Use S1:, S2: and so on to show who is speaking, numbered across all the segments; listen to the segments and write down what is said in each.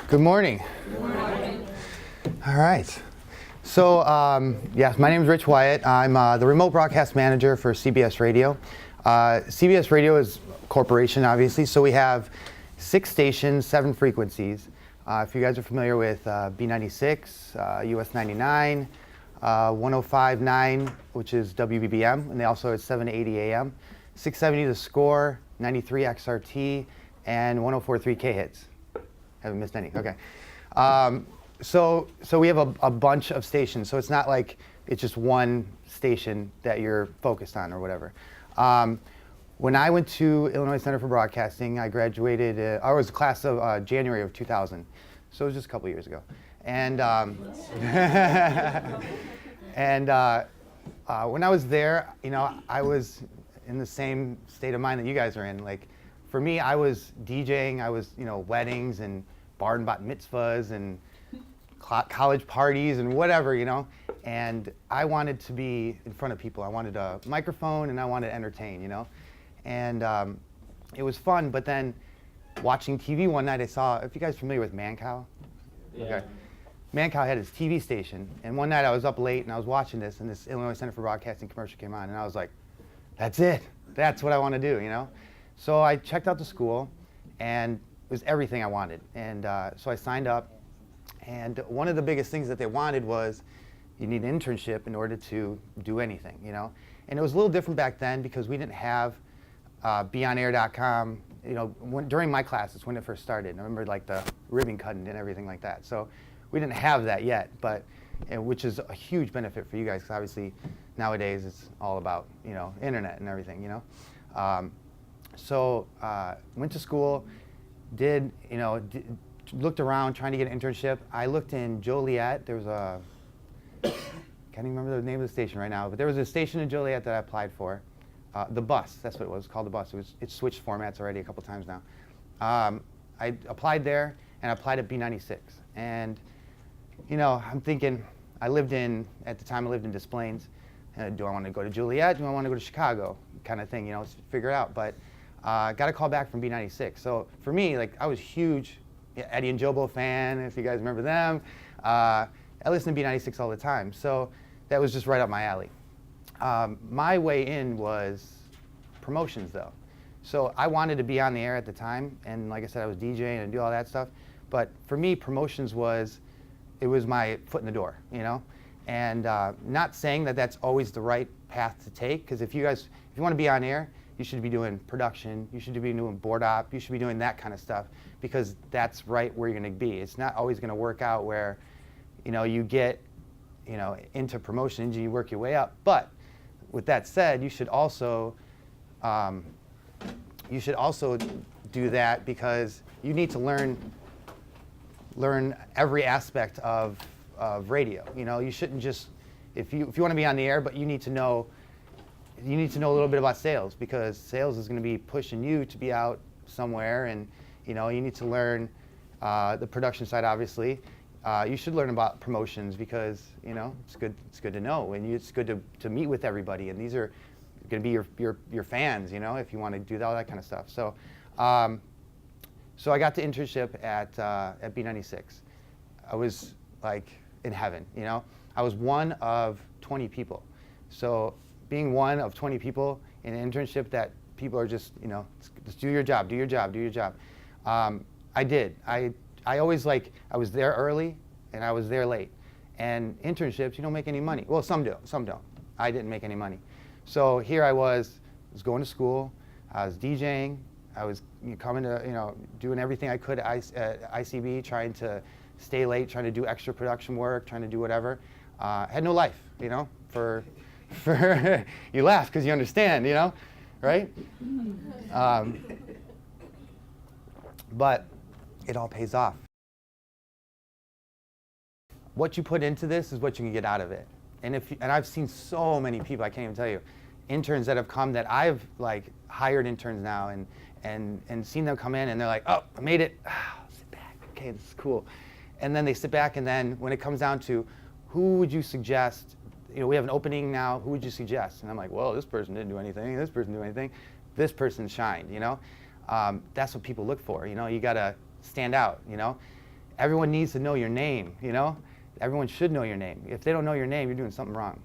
S1: Good morning.
S2: Good morning.
S1: All right. So, yes, my name is Rich Wyatt. I'm the remote broadcast manager for CBS Radio. CBS Radio is a corporation, obviously, so we have 6 stations, 7 frequencies. If you guys are familiar with B96, US 99, 105.9, which is WBBM, and they also have 780 AM, 670 The Score, 93 XRT, and 104.3 K-Hits. Haven't missed any. Okay. So we have a bunch of stations. So it's not like it's just one station that you're focused on or whatever. When I went to Illinois Center for Broadcasting, I graduated. I was a class of January of 2000. So it was just a couple years ago. And when I was there, you know, I was in the same state of mind that you guys are in. Like, for me, I was DJing. I was, you know, weddings and bar and bat mitzvahs and college parties and whatever, you know. And I wanted to be in front of people. I wanted a microphone and I wanted to entertain, you know. And it was fun. But then watching TV one night, I saw, if you guys are familiar with Mancow?
S2: Yeah.
S1: Okay. Mancow had his TV station. And one night I was up late and I was watching this, and this Illinois Center for Broadcasting commercial came on. And I was like, that's it. That's what I want to do, you know. So I checked out the school, and it was everything I wanted. And so I signed up. And one of the biggest things that they wanted was you need an internship in order to do anything, you know. And it was a little different back then because we didn't have beonair.com, you know, during my classes when it first started. I remember like the ribbon cutting and everything like that. So we didn't have that yet, but which is a huge benefit for you guys because obviously nowadays it's all about, you know, internet and everything, you know. So went to school, looked around trying to get an internship. I looked in Joliet. There was can't even remember the name of the station right now, but there was a station in Joliet that I applied for. The Bus, that's what it was, called The Bus. It's switched formats already a couple times now. I applied there and I applied at B96. And, you know, I'm thinking, at the time I lived in Des Plaines. Do I want to go to Joliet? Do I want to go to Chicago? Kind of thing, you know, figure it out. But got a call back from B96. So for me, like, I was huge Eddie and Jobo fan, if you guys remember them. I listened to B96 all the time. So that was just right up my alley. My way in was promotions, though. So I wanted to be on the air at the time. And like I said, I was DJing and do all that stuff. But for me, promotions was my foot in the door, you know? And not saying that that's always the right path to take, because if you want to be on air, you should be doing production, you should be doing board op, you should be doing that kind of stuff, because that's right where you're going to be. It's not always going to work out where, you know, you get, you know, into promotions and you work your way up. But with that said, you should also do that because you need to learn every aspect of radio. You know, you shouldn't just, if you want to be on the air, but you need to know a little bit about sales, because sales is going to be pushing you to be out somewhere, and you know, you need to learn the production side. Obviously, you should learn about promotions because, you know, it's good to know, and it's good to meet with everybody, and these are going to be your fans, you know, if you want to do all that kind of stuff. So so I got the internship at B96. I was like in heaven, you know. I was one of 20 people. So being one of 20 people in an internship that people are just, you know, just do your job, do your job, do your job. I did. I always, like, I was there early and I was there late. And internships, you don't make any money. Well, some do, some don't. I didn't make any money. So here I was going to school, I was DJing, I was coming to, you know, doing everything I could at ICB, trying to stay late, trying to do extra production work, trying to do whatever. Had no life, you know, for you laugh because you understand, you know, right? But it all pays off. What you put into this is what you can get out of it. And I've seen so many people, I can't even tell you, interns that have come that I've like hired interns now and seen them come in and they're like, oh, I made it. Sit back. Okay, this is cool. And then they sit back, and then when it comes down to who would you suggest, you know, we have an opening now, who would you suggest? And I'm like, well, this person didn't do anything, this person didn't do anything, this person shined, you know? That's what people look for, you know? You gotta stand out, you know? everyone needs to know your name, you know? Everyone should know your name. If they don't know your name, you're doing something wrong.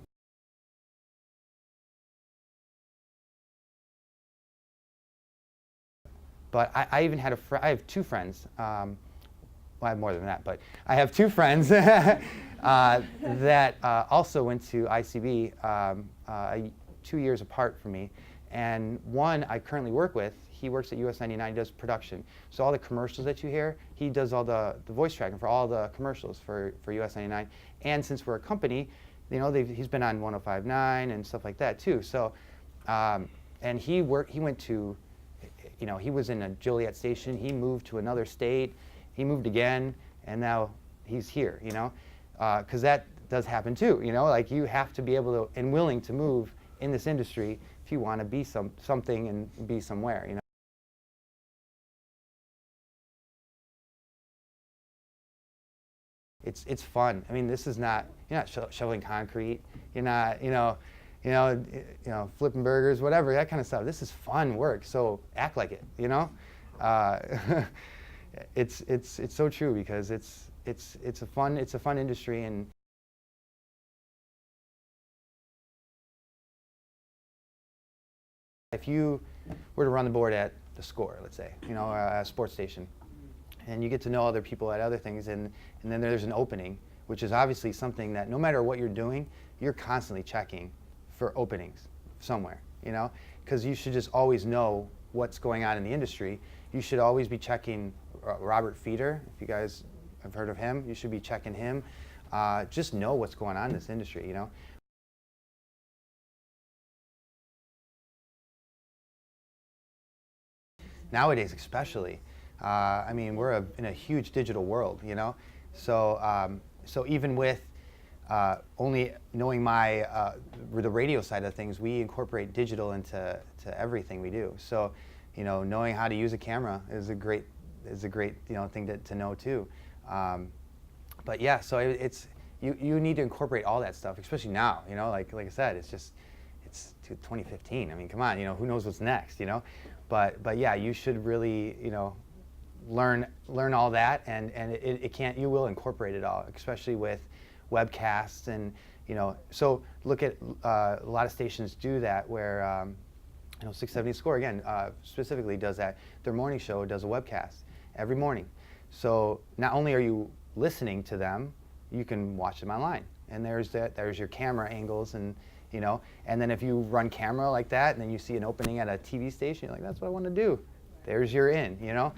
S1: But I even had I have two friends, well, I have more than that, but I have two friends that also went to ICB 2 years apart from me. And one I currently work with, he works at US 99, he does production. So all the commercials that you hear, he does all the voice tracking for all the commercials for US 99. And since we're a company, you know, he's been on 105.9 and stuff like that too. So, and he went to, you know, he was in a Joliet station, he moved to another state, he moved again, and now he's here, you know? Because that does happen too, you know? Like, you have to be able to and willing to move in this industry if you want to be something and be somewhere, you know? It's fun. I mean, this is not, you're not shoveling concrete, you're not, flipping burgers, whatever, that kind of stuff. This is fun work, so act like it, you know? It's so true, because it's a fun industry. And if you were to run the board at the Score, let's say, you know, a sports station, and you get to know other people at other things, and then there's an opening, which is obviously something that no matter what you're doing, you're constantly checking for openings somewhere, you know, because you should just always know what's going on in the industry. You should always be checking Robert Feeder, if you guys have heard of him, you should be checking him. Just know what's going on in this industry, you know. Nowadays especially, I mean, we're in a huge digital world, you know, so so even with only knowing the radio side of things, we incorporate digital into everything we do. So, you know, knowing how to use a camera is a great you know, thing to know too. But yeah, so you need to incorporate all that stuff, especially now. You know, like I said, it's 2015. I mean, come on, you know, who knows what's next, you know? But yeah, you should really, you know, learn all that, and you will incorporate it all, especially with webcasts. And you know, so look at a lot of stations do that, where you know, 670 Score again specifically does that. Their morning show does a webcast every morning, so not only are you listening to them, you can watch them online, and there's your camera angles, and you know, and then if you run camera like that and then you see an opening at a TV station, you're like, that's what I want to do, there's your in, you know.